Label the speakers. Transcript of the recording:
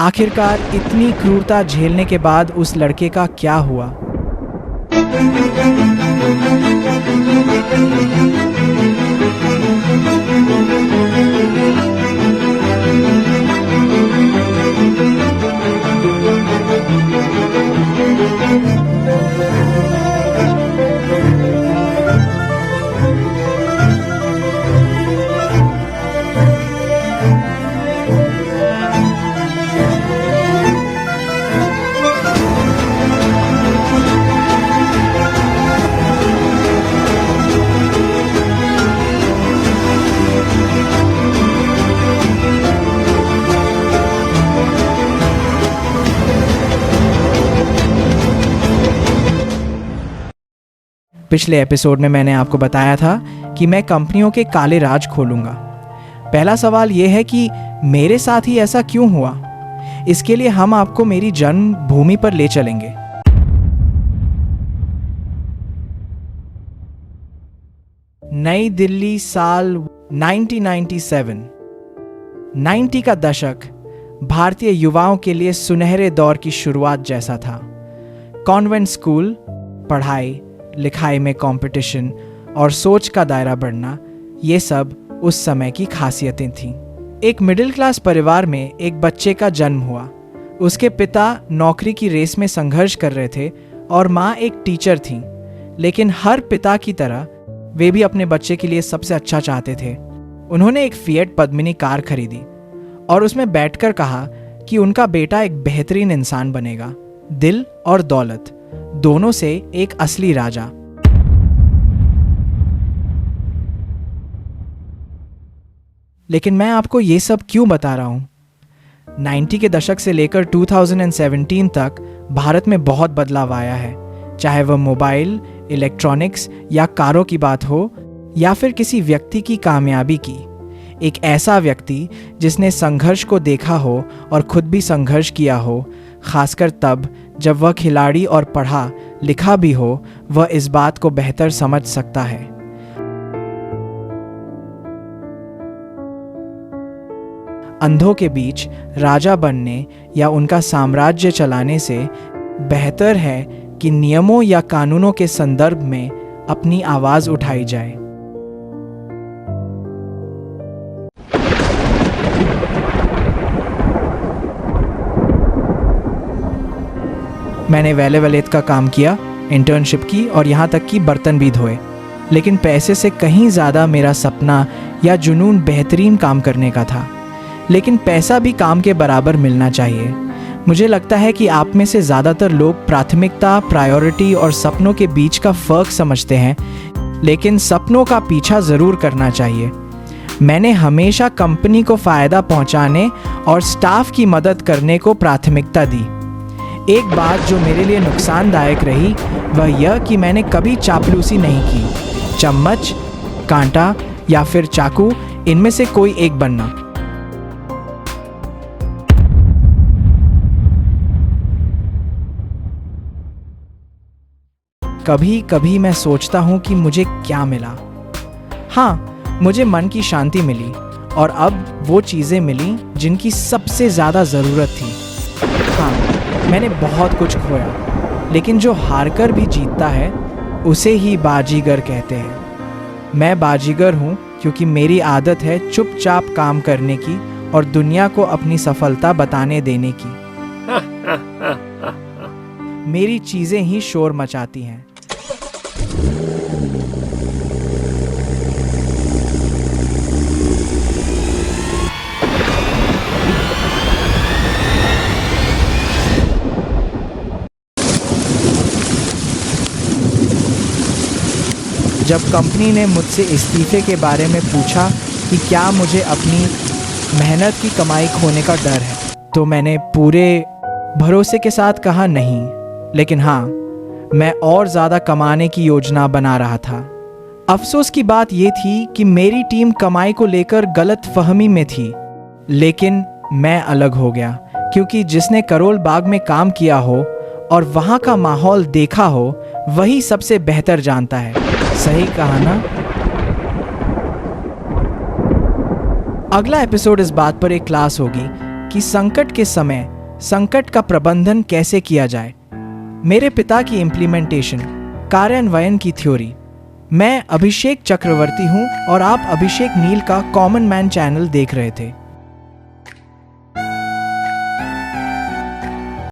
Speaker 1: आखिरकार इतनी क्रूरता झेलने के बाद उस लड़के का क्या हुआ? पिछले एपिसोड में मैंने आपको बताया था कि मैं कंपनियों के काले राज खोलूंगा। पहला सवाल यह है कि मेरे साथ ही ऐसा क्यों हुआ? इसके लिए हम आपको मेरी जन्म भूमि पर ले चलेंगे। नई दिल्ली, साल 1997। 90 का दशक भारतीय युवाओं के लिए सुनहरे दौर की शुरुआत जैसा था। कॉन्वेंट स्कूल, पढ़ाई लिखाई में कंपटीशन और सोच का दायरा बढ़ना, ये सब उस समय की खासियतें थीं। एक मिडिल क्लास परिवार में एक बच्चे का जन्म हुआ। उसके पिता नौकरी की रेस में संघर्ष कर रहे थे और माँ एक टीचर थीं। लेकिन हर पिता की तरह वे भी अपने बच्चे के लिए सबसे अच्छा चाहते थे। उन्होंने एक फिएट पद्मिनी कार खरीदी और उसमें बैठकर कहा कि उनका बेटा एक बेहतरीन इंसान बनेगा, दिल और दौलत दोनों से एक असली राजा। लेकिन मैं आपको ये सब क्यों बता रहा हूं? 90 के दशक से लेकर 2017 तक भारत में बहुत बदलाव आया है। चाहे वह मोबाइल, इलेक्ट्रॉनिक्स या कारों की बात हो या फिर किसी व्यक्ति की कामयाबी की। एक ऐसा व्यक्ति जिसने संघर्ष को देखा हो और खुद भी संघर्ष किया हो, खासकर तब जब वह खिलाड़ी और पढ़ा लिखा भी हो, वह इस बात को बेहतर समझ सकता है। अंधों के बीच राजा बनने या उनका साम्राज्य चलाने से बेहतर है कि नियमों या कानूनों के संदर्भ में अपनी आवाज उठाई जाए। मैंने वैले वलेत का काम किया, इंटर्नशिप की और यहाँ तक कि बर्तन भी धोए। लेकिन पैसे से कहीं ज़्यादा मेरा सपना या जुनून बेहतरीन काम करने का था। लेकिन पैसा भी काम के बराबर मिलना चाहिए। मुझे लगता है कि आप में से ज़्यादातर लोग प्राथमिकता, प्रायोरिटी और सपनों के बीच का फ़र्क समझते हैं, लेकिन सपनों का पीछा ज़रूर करना चाहिए। मैंने हमेशा कंपनी को फ़ायदा पहुँचाने और स्टाफ की मदद करने को प्राथमिकता दी। एक बात जो मेरे लिए नुकसानदायक रही वह यह कि मैंने कभी चापलूसी नहीं की। चम्मच, कांटा या फिर चाकू, इनमें से कोई एक बनना। कभी कभी मैं सोचता हूं कि मुझे क्या मिला। हाँ, मुझे मन की शांति मिली और अब वो चीज़ें मिली जिनकी सबसे ज़्यादा ज़रूरत थी। हाँ, मैंने बहुत कुछ खोया, लेकिन जो हारकर भी जीतता है उसे ही बाजीगर कहते हैं। मैं बाजीगर हूँ क्योंकि मेरी आदत है चुपचाप काम करने की और दुनिया को अपनी सफलता बताने देने की। मेरी चीज़ें ही शोर मचाती हैं। जब कंपनी ने मुझसे इस्तीफे के बारे में पूछा कि क्या मुझे अपनी मेहनत की कमाई खोने का डर है, तो मैंने पूरे भरोसे के साथ कहा नहीं। लेकिन हाँ, मैं और ज़्यादा कमाने की योजना बना रहा था। अफसोस की बात यह थी कि मेरी टीम कमाई को लेकर गलत फहमी में थी, लेकिन मैं अलग हो गया क्योंकि जिसने करोल बाग में काम किया हो और वहाँ का माहौल देखा हो, वही सबसे बेहतर जानता है। सही कहा ना? अगला एपिसोड इस बात पर एक क्लास होगी कि संकट के समय संकट का प्रबंधन कैसे किया जाए, मेरे पिता की इम्प्लीमेंटेशन, कार्यान्वयन की थ्योरी। मैं अभिषेक चक्रवर्ती हूं और आप अभिषेक नील का कॉमन मैन चैनल देख रहे थे।